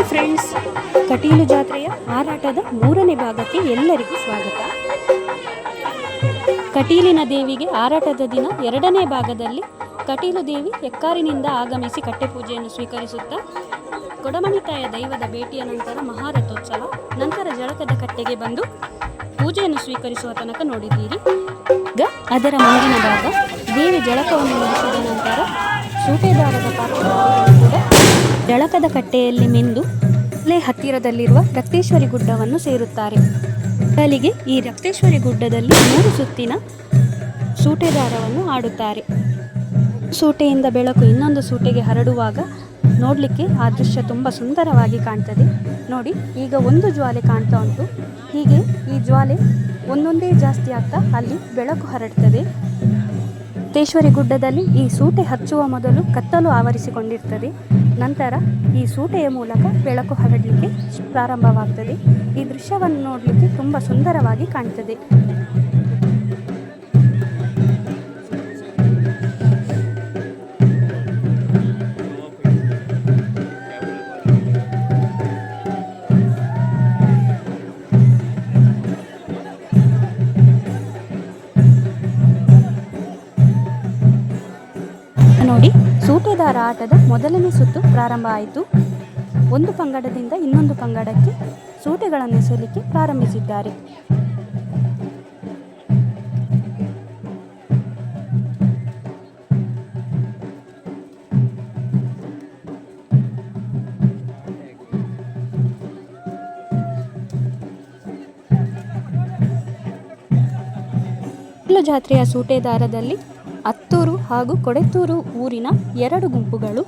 Friends, Kateel ಜಾತ್ರೆಯ ಹಾರಾಟದ 3ನೇ ಭಾಗಕ್ಕೆ ಎಲ್ಲರಿಗೂ ಸ್ವಾಗತ. ಕಟೀಲಿನ ದೇವಿಗೆ ಹಾರಾಟದ ದಿನ 2ನೇ ಭಾಗದಲ್ಲಿ ಕಟೀಲು ದೇವಿ ಎಕ್ಕಾರಿನಿಂದ ಆಗಮಿಸಿ ಕಟ್ಟೆ ಪೂಜೆಯನ್ನು ಸ್ವೀಕರಿಸುತ್ತಾ ಕೊಡಮಣಿತಾಯ ದೈವದ ಭೇಟಿಯ ನಂತರ ಮಹಾರಥೋತ್ಸವ, ನಂತರ ಜಳಕದ ಕಟ್ಟೆಗೆ ಬಂದು ಪೂಜೆಯನ್ನು ಸ್ವೀಕರಿಸುವ ತನಕ ನೋಡಿದ್ದೀರಿ. ಈಗ ಅದರ ಮುಂದಿನ ಭಾಗ ದೇವಿ ಜಳಕವನ್ನು ಮುಗಿಸಿದ ನಂತರ ಸೂಟೆದಾರದ ಪಾತ್ರಧಾರಿಗಳು ಕೂಡ ಜಳಕದ ಕಟ್ಟೆಯಲ್ಲಿ ಮಿಂದು ಅಲ್ಲೇ ಹತ್ತಿರದಲ್ಲಿರುವ ರಕ್ತೇಶ್ವರಿ ಗುಡ್ಡವನ್ನು ಸೇರುತ್ತಾರೆ. ಅಲ್ಲಿಗೆ ಈ ರಕ್ತೇಶ್ವರಿ ಗುಡ್ಡದಲ್ಲಿ 3 ಸುತ್ತಿನ ಸೂಟೆದಾರವನ್ನು ಆಡುತ್ತಾರೆ. ಸೂಟೆಯಿಂದ ಬೆಳಕು ಇನ್ನೊಂದು ಸೂಟೆಗೆ ಹರಡುವಾಗ ನೋಡಲಿಕ್ಕೆ ಆ ದೃಶ್ಯ ತುಂಬ ಸುಂದರವಾಗಿ ಕಾಣ್ತದೆ. ನೋಡಿ, ಈಗ ಒಂದು ಜ್ವಾಲೆ ಕಾಣ್ತಾ ಉಂಟು. ಹೀಗೆ ಈ ಜ್ವಾಲೆ ಒಂದೊಂದೇ ಜಾಸ್ತಿ ಆಗ್ತಾ ಅಲ್ಲಿ ಬೆಳಕು ಹರಡ್ತದೆ. ರಕ್ತೇಶ್ವರಿ ಗುಡ್ಡದಲ್ಲಿ ಈ ಸೂಟೆ ಹಚ್ಚುವ ಮೊದಲು ಕತ್ತಲು ಆವರಿಸಿಕೊಂಡಿರ್ತದೆ. ನಂತರ ಈ ಸೂಟೆಯ ಮೂಲಕ ಬೆಳಕು ಹರಡಲಿಕ್ಕೆ ಪ್ರಾರಂಭವಾಗ್ತದೆ. ಈ ದೃಶ್ಯವನ್ನು ನೋಡಲಿಕ್ಕೆ ತುಂಬ ಸುಂದರವಾಗಿ ಕಾಣ್ತದೆ. ನೋಡಿ, ಸೂಟೆದಾರ ಆಟದ ಮೊದಲನೇ ಸುತ್ತು ಪ್ರಾರಂಭ ಆಯಿತು. ಒಂದು ಪಂಗಡದಿಂದ ಇನ್ನೊಂದು ಪಂಗಡಕ್ಕೆ ಸೂಟೆಗಳನ್ನು ಎಸೆಯಲಿಕ್ಕೆ ಪ್ರಾರಂಭಿಸಿದ್ದಾರೆ. ಕಟೀಲು ಜಾತ್ರೆಯ ಸೂಟೆದಾರದಲ್ಲಿ ಅತ್ತೂರು ಹಾಗೂ ಕೊಡೆತ್ತೂರು ಊರಿನ 2 ಗುಂಪುಗಳು.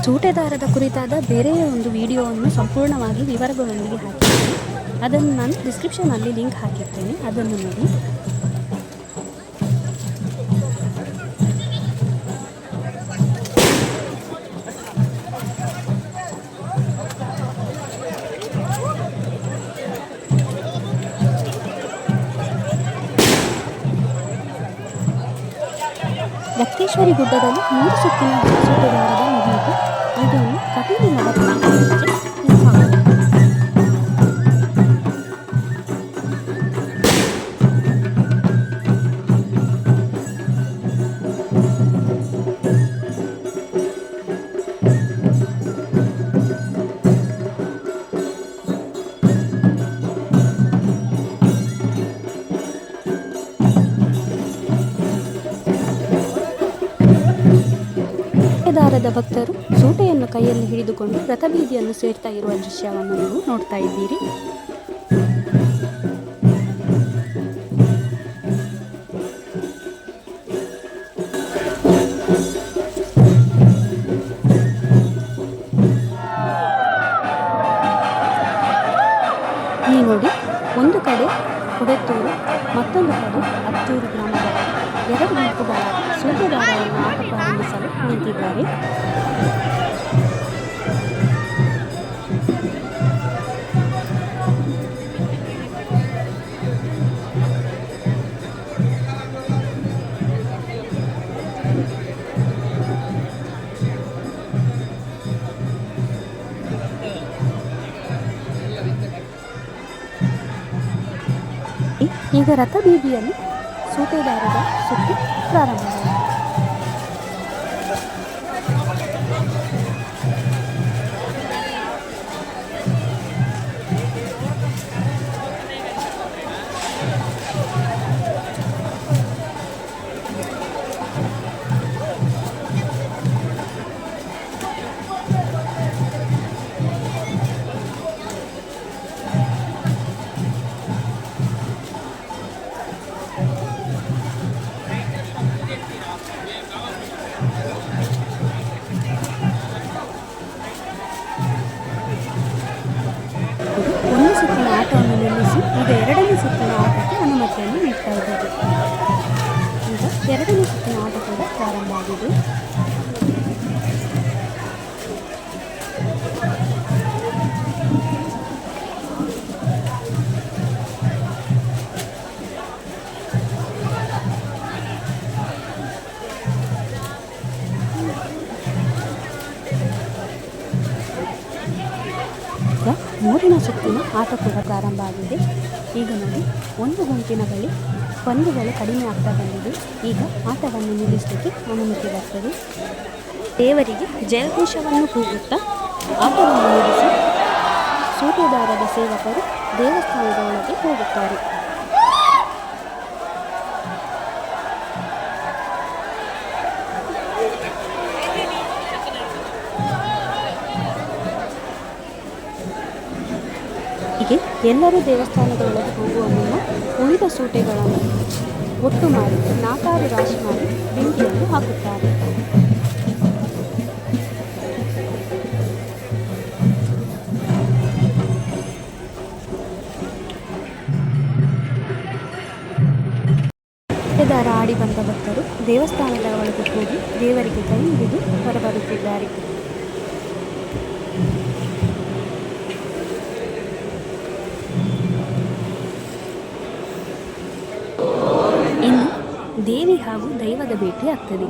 ಸೂಟೆದಾರದ ಕುರಿತಾದ ಬೇರೆಯೇ ಒಂದು ವಿಡಿಯೋವನ್ನು ಸಂಪೂರ್ಣವಾಗಿ ವಿವರಗಳೊಂದಿಗೆ ಹಾಕಿದ್ದೇನೆ. ಅದನ್ನು ನಾನು ಡಿಸ್ಕ್ರಿಪ್ಷನಲ್ಲಿ ಲಿಂಕ್ ಹಾಕಿರ್ತೇನೆ, ಅದನ್ನು ನೋಡಿ. ರಕ್ತೇಶ್ವರಿ ಗುಡ್ಡದಲ್ಲಿ 3 ಸುತ್ತಿನ ಸೂಟೆದಾರದ ಮುಗಿಯಿತು. ಇದನ್ನು ಕಟೀಲಿನ ಸೂಟೆದಾರದ ಭಕ್ತರು ಸೂಟೆಯನ್ನು ಕೈಯಲ್ಲಿ ಹಿಡಿದುಕೊಂಡು ರಥಬೀದಿಯನ್ನು ಸೇರ್ತಾ ಇರುವ ದೃಶ್ಯವನ್ನು ನೀವು ನೋಡ್ತಾ ಇದ್ದೀರಿ. ಈ ನೋಡಿ, ಒಂದು ಕಡೆ ಕೊಡೆತ್ತೂರು, ಮತ್ತೊಂದು ಕಡೆ ಅತ್ತೂರು ಗ್ರಾಮದ 2 ಗುಂಪುಗಳ ಸೂಟೆದಾರವನ್ನು ಆಟ ಪ್ರಾರಂಭಿಸಲು ನಿಂತಿದ್ದಾರೆ. ಈಗ ರಥಬೀದಿಯಲ್ಲಿ ಸೂಟೆದಾರರ ಸುತ್ತು ಪ್ರಾರಂಭವಾಗಿದೆ. ಒಂದು ಸುತ್ತಿನ ಆಟವನ್ನು ನಿಲ್ಲಿಸಿ ಈಗ 2ನೇ ಸುತ್ತಿನ ಆಟಕ್ಕೆ ಅನುಮತಿಯನ್ನು ನೀಡ್ತಾ ಇದ್ದಾರೆ. ಈಗ 2ನೇ ಸುತ್ತಿನ ಆಟ ಕೂಡ ಪ್ರಾರಂಭ ಆಗಿದೆ. ಈಗ ಮೂರನೇ ಸುತ್ತಿನ ಆಟ ಕೂಡ ಪ್ರಾರಂಭ ಆಗಿದೆ. ಈಗ ನೋಡಿ, ಒಂದು ಗುಂಪಿನ ಬಳಿ ಪಂದ್ಯಗಳು ಕಡಿಮೆ ಆಗ್ತಾ ಬಂದಿದೆ. ಈಗ ಆಟವನ್ನು ನಿಲ್ಲಿಸಲಿಕ್ಕೆ ಅನುಮತಿ ಬರ್ತದೆ. ದೇವರಿಗೆ ಜಯಘೋಷವನ್ನು ಕೂಗುತ್ತಾ ಆಟವನ್ನು ನಿಲ್ಲಿಸಿ ಸೂಟೆದಾರದ ಸೇವಕರು ದೇವಸ್ಥಾನದ ಒಳಗೆ ಹೋಗುತ್ತಾರೆ. ಹೀಗೆ ಎಲ್ಲರೂ ದೇವಸ್ಥಾನದ ಒಳಗೆ ಹೋಗುವ ಮುನ್ನ ಉಳಿದ ಸೂಟೆಗಳನ್ನು ಒಟ್ಟು ಮಾಡಿ 4 ರಾಶಿ ಮಾಡಿ ಬೆಂಕಿಯನ್ನು ಹಾಕುತ್ತಾರೆ. ಸೂಟೆದಾರ ಆಡಿ ಬಂದ ಭಕ್ತರು ದೇವಸ್ಥಾನದ ಒಳಗೆ ಹೋಗಿ ದೇವರಿಗೆ ಕೈ ಹಿಡಿದು ಹೊರಬರುತ್ತಿದ್ದಾರೆ. ಇನ್ನು ದೇವಿ ಹಾಗೂ ದೈವದ ಭೇಟಿ ಆಗ್ತದೆ.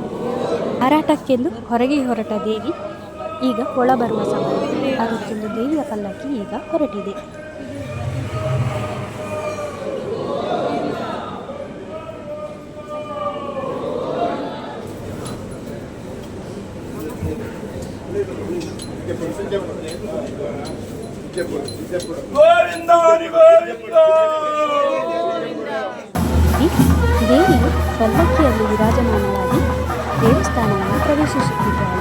ಹಾರಾಟಕ್ಕೆಂದು ಹೊರಗೆ ಹೊರಟ ದೇವಿ ಈಗ ಒಳ ಬರುವ ಸಮಯ. ಅದಕ್ಕೆಂದು ದೇವಿಯ ಪಲ್ಲಕ್ಕಿ ಈಗ ಹೊರಟಿದೆ. ದೇವಿಯು ಪಲ್ಲಕ್ಕಿಯಲ್ಲಿ ವಿರಾಜಮಾನವಾಗಿ ದೇವಸ್ಥಾನವನ್ನು ಪ್ರವೇಶಿಸುತ್ತಿದ್ದಾಳೆ.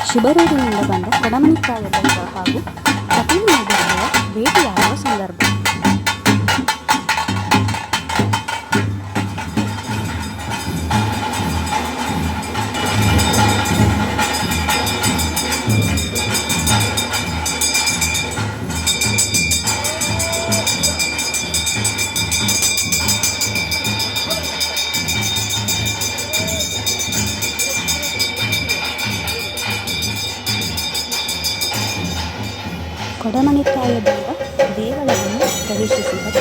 ಶಿಬರೂರಿನಿಂದ ಬಂದ ಕೊಡಮನಿತಾಯ ದೈವ ಹಾಗೂ ಕಟೀಲಿನ ದೈವದ ಭೇಟಿಯಾಗುವ ಸಂದರ್ಭ. ಕೊಡಮನಿತಾಯ ದೈವ ದೇವಳವನ್ನು ಪ್ರವೇಶಿಸಿದ